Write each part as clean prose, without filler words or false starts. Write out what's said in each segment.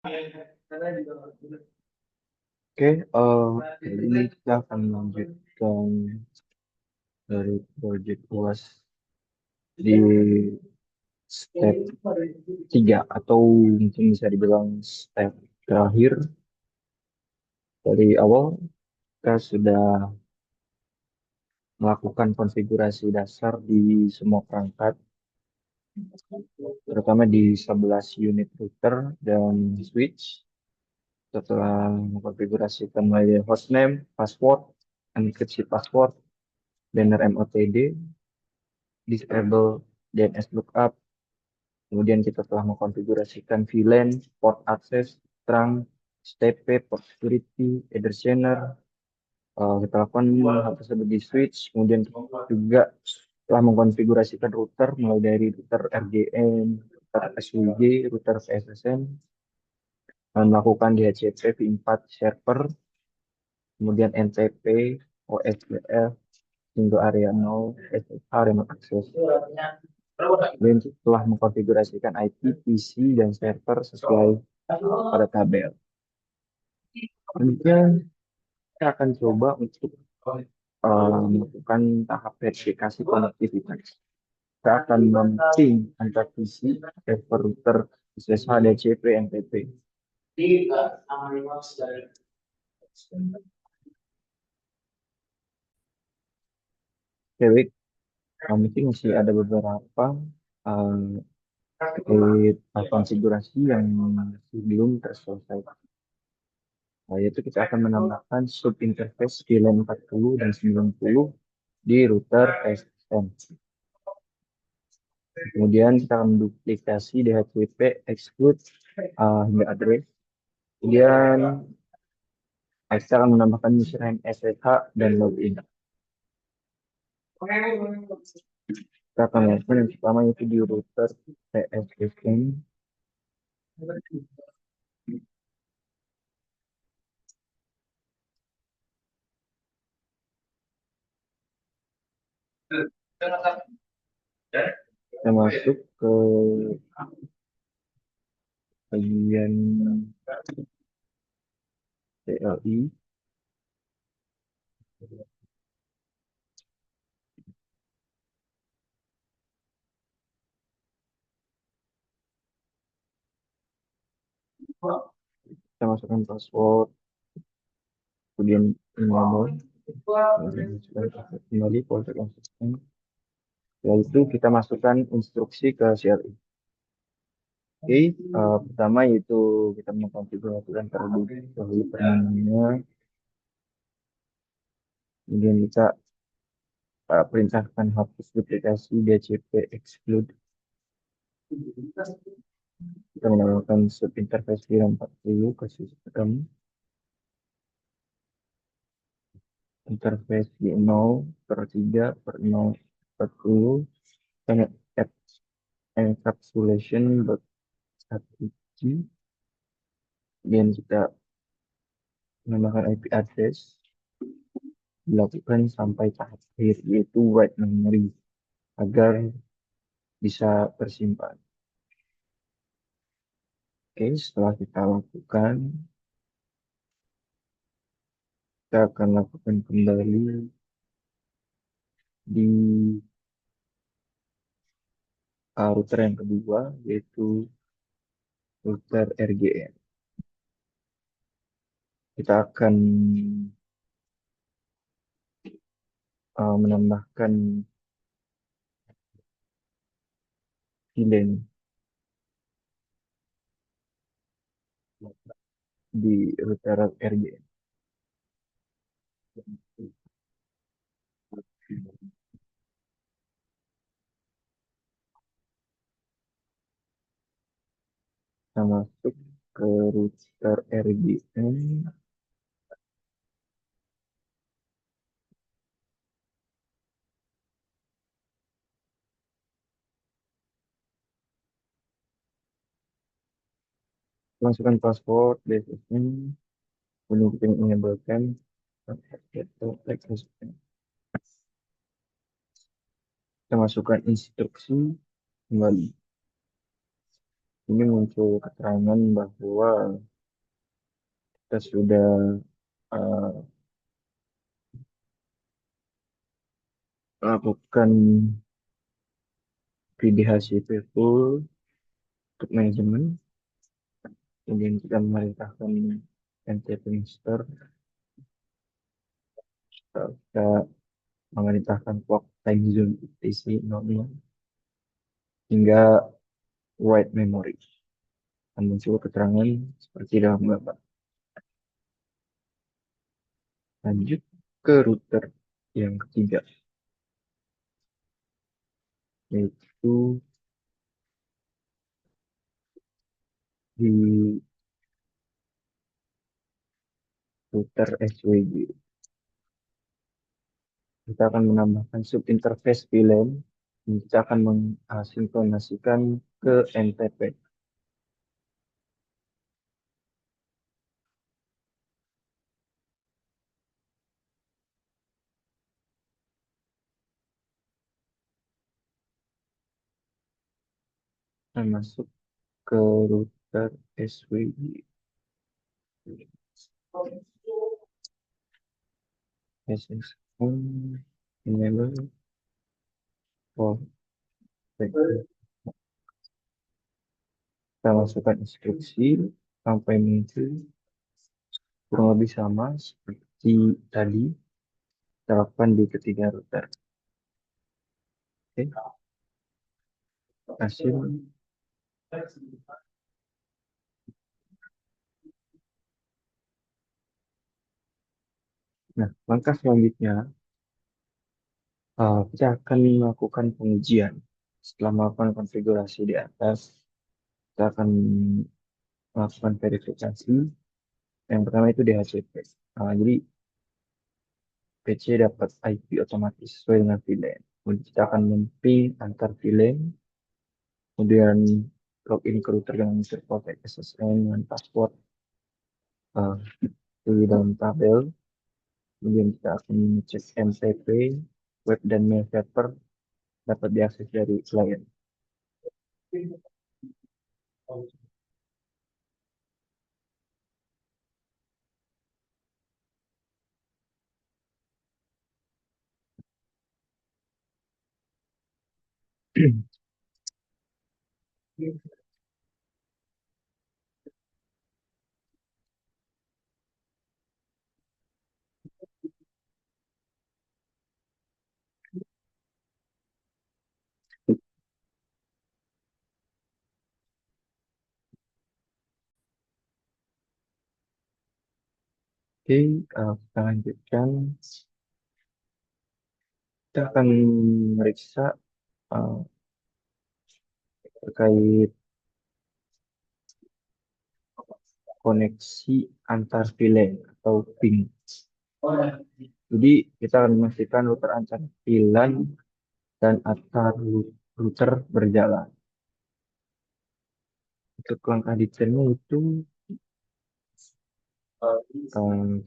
Oke, kali ini kita akan melanjutkan dari project UAS di step 3 atau mungkin bisa dibilang step terakhir. Dari awal kita sudah melakukan konfigurasi dasar di semua perangkat, terutama di 11 unit router dan switch. Setelah mengkonfigurasikan mulai dari hostname, password, enkripsi password, banner MOTD, disable DNS lookup. Kemudian kita telah mengkonfigurasikan VLAN, port access, trunk, STP, port security, header channel. Kita lakukan hal tersebut di switch. Kemudian kita juga telah mengkonfigurasikan router mulai dari router RGN, router SWG, router PSSN, dan melakukan DHCP v4 server, kemudian NTP, OSPF, single area 0, SSH, remote access. Kemudian telah mengkonfigurasikan IP, PC, dan server sesuai pada tabel. Kemudian kita akan coba untuk melakukan tahap verifikasi konektivitas. Kita akan memapping antar PC, server router, SSH, DHCP, NTP. Oke, mungkin masih ada beberapa uh, konfigurasi yang masih belum terselesaikan. Yaitu kita akan menambahkan sub interface VLAN 40 dan 90 di router SSN. Kemudian kita akan menduplikasi DHCP exclude hingga address. Kemudian kita akan menambahkan username SSH dan login. Kita akan melakukan yang pertama itu di router PSSN. Kita masuk ke bagian CLI. Kita masukkan password, kemudian enable, kemudian kembali polsek konsisten. Setelah itu kita masukkan instruksi ke CLI. Oke, pertama yaitu kita mengkonfigurasikan terlebih dahulu pernameannya. Kemudian kita perintahkan hapus duplikasi DHCP exclude. Kita menambahkan subinterface VLAN 40 ke sistem. Interface di 0/3/0/40. Kita add encapsulation .1g. Kemudian kita menambahkan IP address, dilakukan sampai tahap akhir yaitu write memory agar bisa tersimpan. Oke, setelah kita lakukan, kita akan lakukan kembali di router yang kedua yaitu router RGN. Kita akan menambahkan VLAN di router RGN. Kita masuk ke router RGN. Masukkan password BSSN. Kemudian kita menambahkan kita masukkan instruksi kembali. Ini muncul keterangan bahwa kita sudah eh, melakukan VDHCP full untuk manajemen, kemudian kita memerintahkan NTP Master, kita memerintahkan clock time zone ITC 00 hingga write memory. Dan muncul keterangan seperti dalam gambar. Lanjut ke router yang ketiga, yaitu di router SWG. Kita akan menambahkan subinterface VLAN, dan kita akan mensinkronasikan ke NTP. Dan masuk ke router SWG. SSH enable for kita masukkan instruksi sampai muncul kurang lebih sama seperti tadi terapkan di ketiga router. Oke, hasil. Nah, langkah selanjutnya kita akan melakukan pengujian. Setelah melakukan konfigurasi di atas, kita akan melakukan verifikasi. Yang pertama itu DHCP. Jadi PC dapat IP otomatis sesuai dengan VLAN. Kemudian kita akan memping antar VLAN, kemudian login ke router dengan user protect SSN dengan password uh, di dalam tabel. Kemudian kita akan mengecek MTP, web dan mail server dapat diakses dari klien. Oke, kita lanjutkan. Kita akan meriksa uh, terkait koneksi antar VLAN atau ping. Jadi kita akan memastikan router antar VLAN dan antar router berjalan. Untuk langkah detailnya itu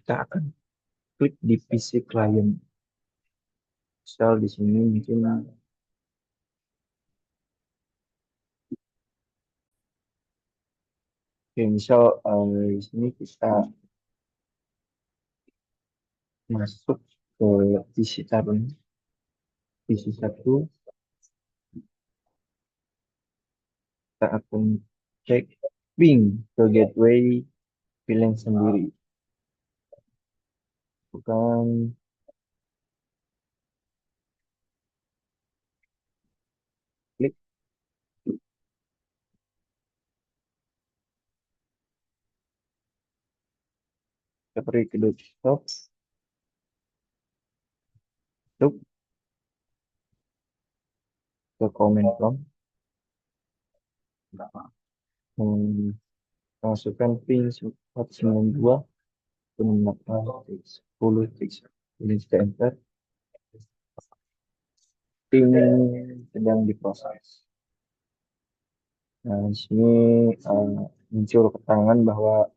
kita akan klik di PC client. Misal di sini mungkin misal di sini kita masuk ke PC Tarun, PC 1, kita akan cek ping ke gateway VLAN sendiri. Bukan klik seperti ke desktop, masuk ke command prompt, masukkan ping 492 10 kemudian kita enter. Ping sedang diproses. Nah, di sini muncul keterangan bahwa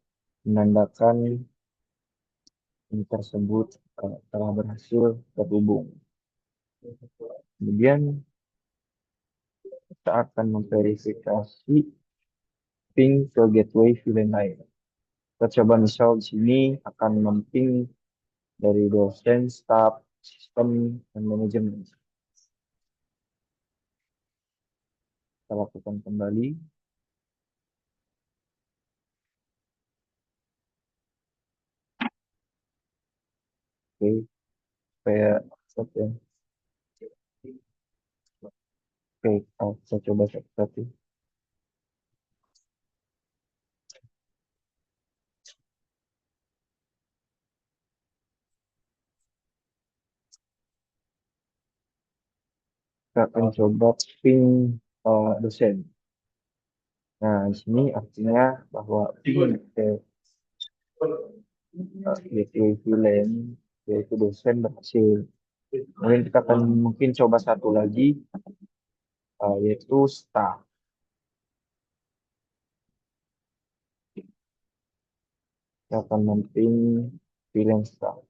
menandakan ini tersebut telah berhasil terhubung. Kemudian kita akan memverifikasi ping ke gateway VLAN lain. Kita coba misal di sini akan memping dari dosen, staff, sistem, dan manajemen. Kita lakukan kembali. Oke, supaya accept ya. Oke, kita coba satu-satu. Kita akan coba ping dosen. Nah, di sini artinya bahwa ping ke gateway VLAN yaitu dosen berhasil. Kemudian kita akan mungkin coba satu lagi yaitu staff. Kita akan memping VLAN staff.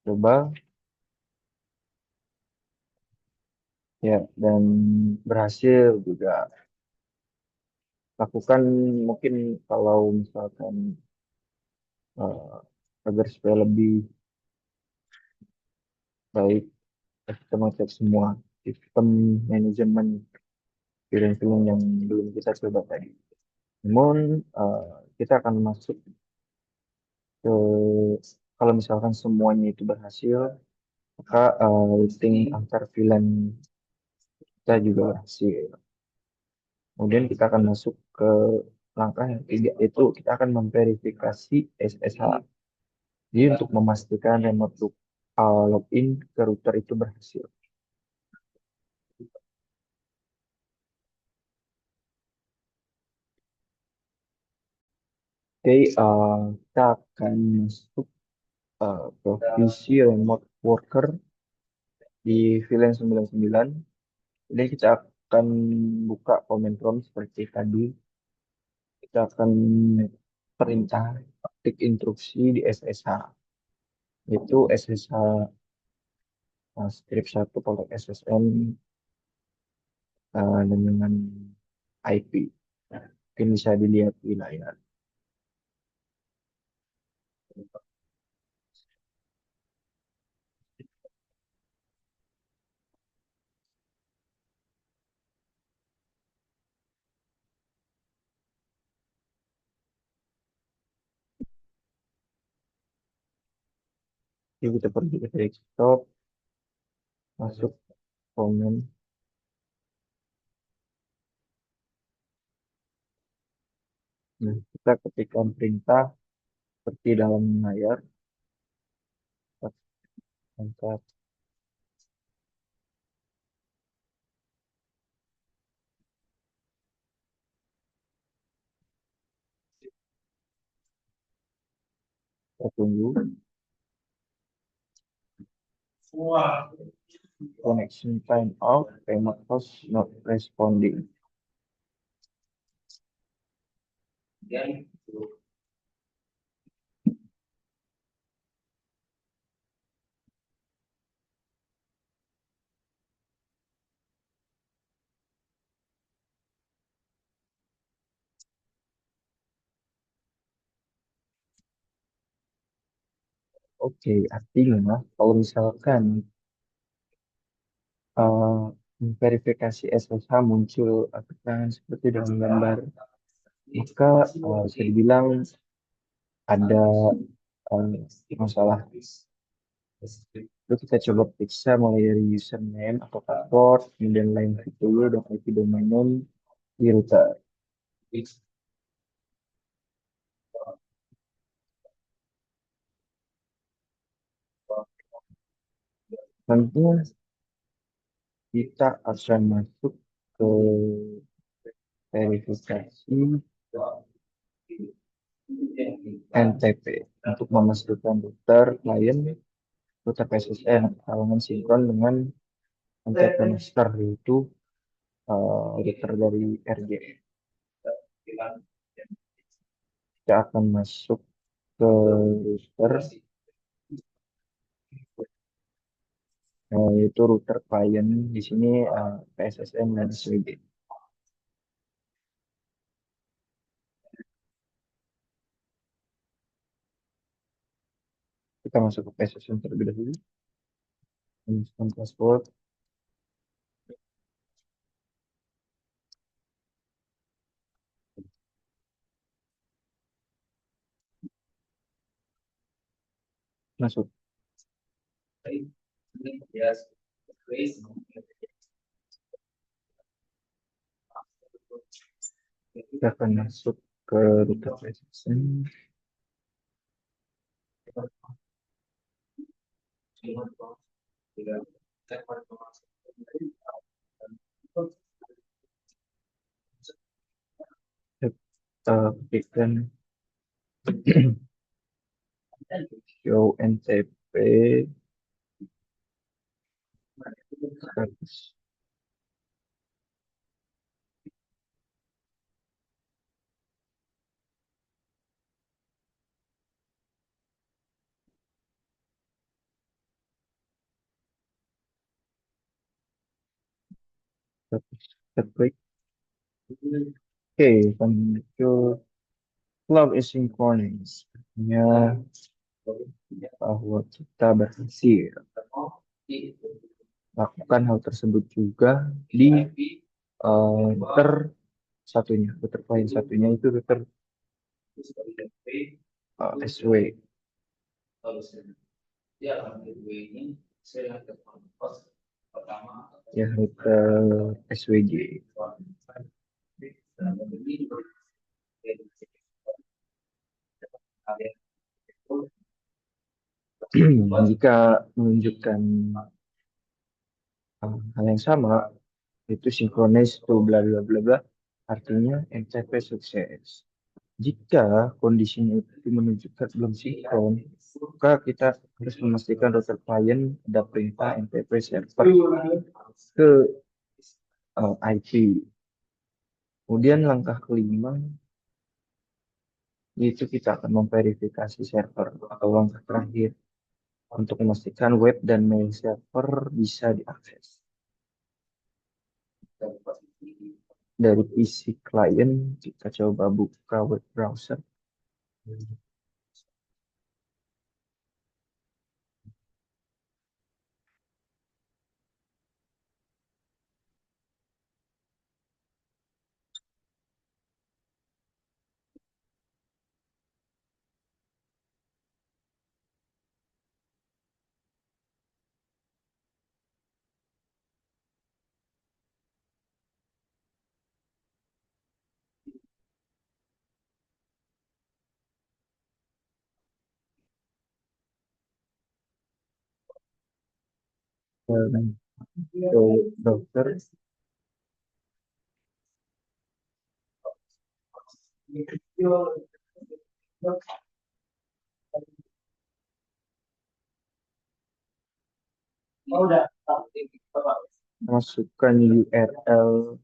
Coba ya dan berhasil juga. Lakukan mungkin kalau misalkan eh, agar supaya lebih baik kita mengecek semua sistem manajemen film-film yang belum kita coba tadi. Namun kita akan masuk ke kalau misalkan semuanya itu berhasil, maka routing antar VLAN kita juga berhasil. Kemudian kita akan masuk ke langkah yang ketiga, itu kita akan memverifikasi SSH. Jadi untuk memastikan remote login ke router itu berhasil. Oke, kita akan masuk ke visi remote worker di VLAN 99. Jadi kita akan buka command prompt seperti tadi. Kita akan perintah ketik instruksi di SSH. Itu SSH script 1 pakai SSN dengan IP. Mungkin bisa dilihat di layar. Jadi kita pergi ke desktop, masuk command. Nah, kita ketikkan perintah seperti dalam layar. Kita angkat, kita tunggu. Connection time out, remote host not responding. Oke, artinya kalau misalkan uh, verifikasi SSH muncul keterangan seperti dalam gambar, maka bisa dibilang ada masalah. Lalu kita coba periksa mulai dari username atau password, kemudian line VPN dan IP domain name di router. Nanti kita akan masuk ke verifikasi NTP untuk memastikan router klien router PSSN hubungan sinkron dengan NTP master yaitu router dari RJ. Kita akan masuk ke router yaitu router klien di sini PSSN dan SWG. Kita masuk ke PSSN terlebih dahulu. Instant password. Masuk. Kita akan masuk ke router PSSN. Kita ketikkan show NTP 100. Kita klik. Oke, akan muncul cloud asynchronous. Ya, bahwa kita berhasil lakukan hal tersebut juga di router satunya, router klien satunya itu router SW. Ya, router SWG. Jika menunjukkan hal yang sama, itu synchronize to bla bla bla bla, artinya MCP sukses. Jika kondisinya itu menunjukkan belum sinkron, maka kita harus memastikan router client ada perintah NTP server ke IP. Kemudian langkah kelima, itu kita akan memverifikasi server atau langkah terakhir untuk memastikan web dan mail server bisa diakses. Dari PC client, kita coba buka web browser. Dan ke browser. Masukkan URL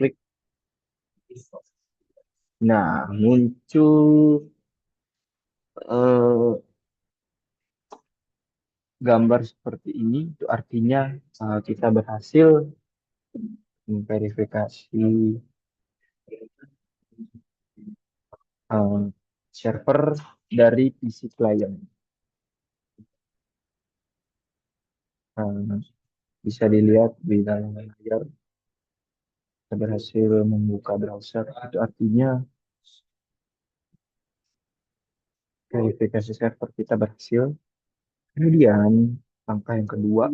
klik. Nah, muncul eh, gambar seperti ini. Itu artinya kita berhasil memverifikasi eh, server dari PC client. Eh, bisa dilihat di dalam layar, kita berhasil membuka browser. Itu artinya verifikasi server kita berhasil. Kemudian, langkah yang kedua,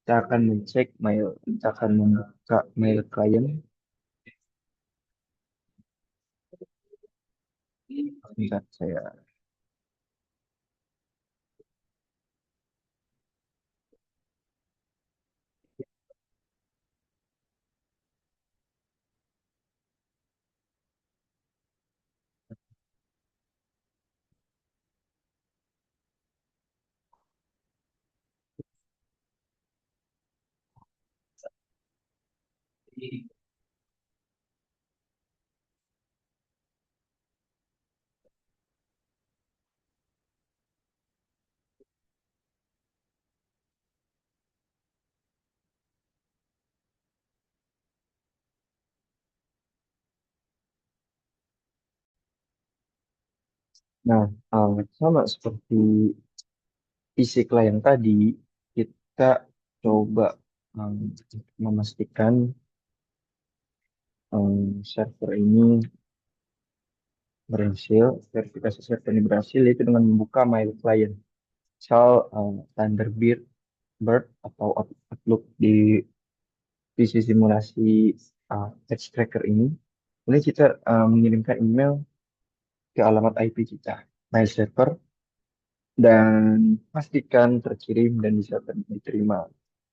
kita akan mengecek mail. Kita akan membuka mail client. Bentar, saya Nah, sama seperti isi klien tadi, kita coba um, memastikan server ini berhasil, verifikasi server ini berhasil, yaitu dengan membuka My Client. Misal Thunderbird Bird atau Outlook di simulasi Edge Tracker ini. Kemudian kita mengirimkan email ke alamat IP kita, My Server, dan pastikan terkirim dan bisa diterima.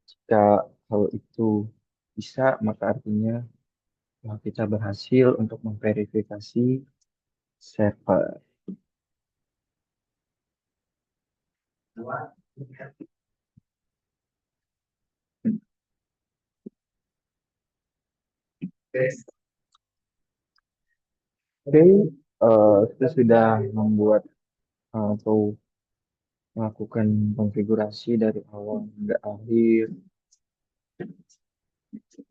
Jika hal itu bisa, maka artinya kita berhasil untuk memverifikasi server. Oke, kita sudah membuat atau melakukan konfigurasi dari awal hingga akhir,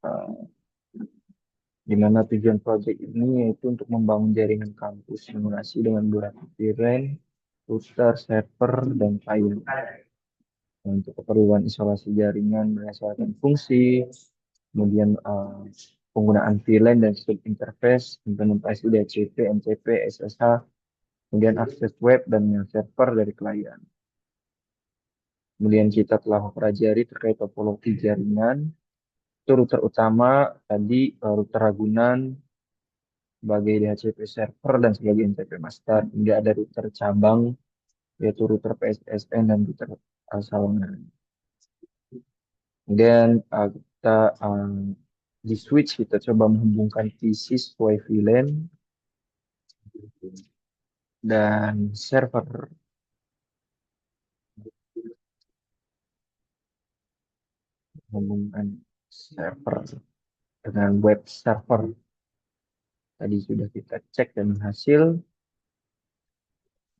eh, di mana tujuan proyek ini yaitu untuk membangun jaringan kampus simulasi dengan durasi VLAN, router, server, dan klien. Untuk keperluan isolasi jaringan berdasarkan fungsi, kemudian penggunaan VLAN dan switch interface, implementasi DHCP, NCP, SSH, kemudian akses web dan server dari klien. Kemudian kita telah mempelajari terkait topologi jaringan. Itu router utama, tadi router Ragunan sebagai DHCP server dan sebagai NTP master. Hingga ada router cabang, yaitu router PSSN dan router Sawangan. Kemudian kita di switch kita coba menghubungkan PC sesuai VLAN dan server, menghubungkan server dengan web server. Tadi sudah kita cek dan berhasil.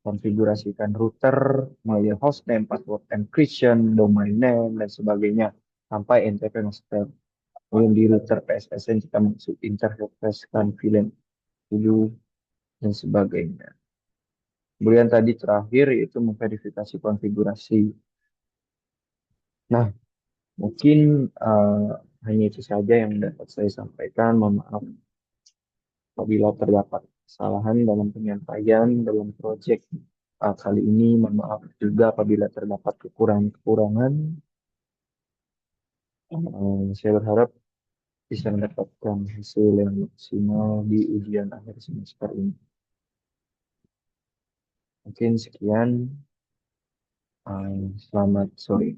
Konfigurasikan router, mulai hostname, password encryption, domain name, dan sebagainya, sampai NTP master. Kemudian di router PSSN kita masuk interfacekan VLAN 7 dan sebagainya. Kemudian tadi terakhir yaitu memverifikasi konfigurasi. Nah, mungkin hanya itu saja yang dapat saya sampaikan. Mohon maaf apabila terdapat kesalahan dalam penyampaian dalam proyek kali ini. Mohon maaf juga apabila terdapat kekurangan-kekurangan. Saya berharap bisa mendapatkan hasil yang maksimal di ujian akhir semester ini. Mungkin sekian. Selamat sore.